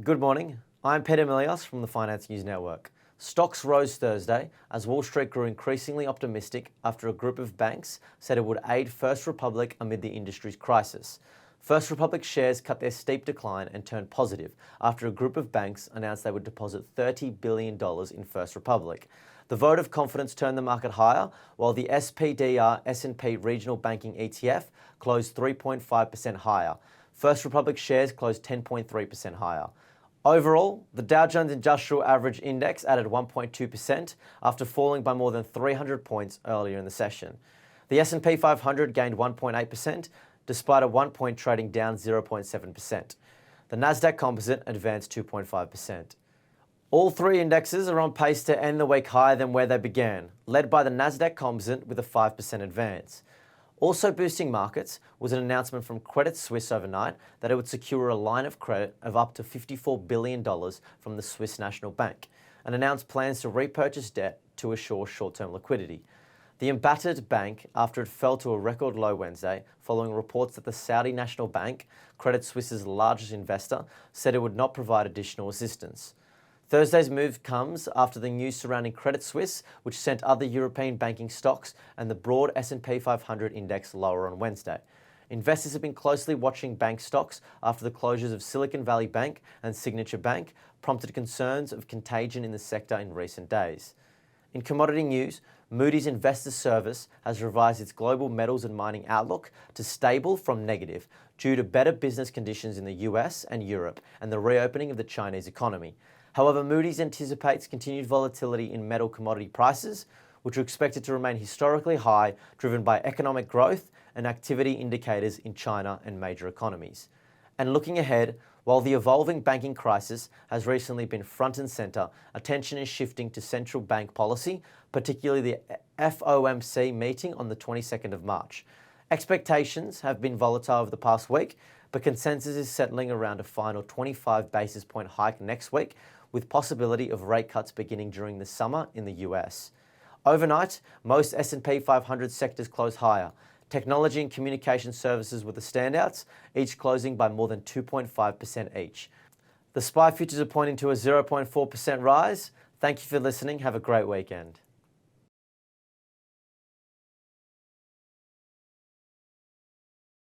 Good morning. I'm Peter Milios from the Finance News Network. Stocks rose Thursday as Wall Street grew increasingly optimistic after a group of banks said it would aid First Republic amid the industry's crisis. First Republic shares cut their steep decline and turned positive after a group of banks announced they would deposit $30 billion in First Republic. The vote of confidence turned the market higher, while the SPDR S&P Regional Banking ETF closed 3.5% higher. First Republic shares closed 10.3% higher. Overall, the Dow Jones Industrial Average Index added 1.2% after falling by more than 300 points earlier in the session. The S&P 500 gained 1.8%, despite a 1-point trading down 0.7%. The Nasdaq Composite advanced 2.5%. All three indexes are on pace to end the week higher than where they began, led by the Nasdaq Composite with a 5% advance. Also boosting markets was an announcement from Credit Suisse overnight that it would secure a line of credit of up to $54 billion from the Swiss National Bank and announced plans to repurchase debt to assure short-term liquidity. The embattered bank, after it fell to a record low Wednesday following reports that the Saudi National Bank, Credit Suisse's largest investor, said it would not provide additional assistance. Thursday's move comes after the news surrounding Credit Suisse, which sent other European banking stocks and the broad S&P 500 index lower on Wednesday. Investors have been closely watching bank stocks after the closures of Silicon Valley Bank and Signature Bank prompted concerns of contagion in the sector in recent days. In commodity news, Moody's Investors Service has revised its global metals and mining outlook to stable from negative due to better business conditions in the US and Europe and the reopening of the Chinese economy. However, Moody's anticipates continued volatility in metal commodity prices, which are expected to remain historically high, driven by economic growth and activity indicators in China and major economies. And looking ahead, while the evolving banking crisis has recently been front and center, attention is shifting to central bank policy, particularly the FOMC meeting on the 22nd of March. Expectations have been volatile over the past week, but consensus is settling around a final 25 basis point hike next week, with possibility of rate cuts beginning during the summer in the US. Overnight, most S&P 500 sectors closed higher. Technology and communication services were the standouts, each closing by more than 2.5% each. The SPI futures are pointing to a 0.4% rise. Thank you for listening. Have a great weekend.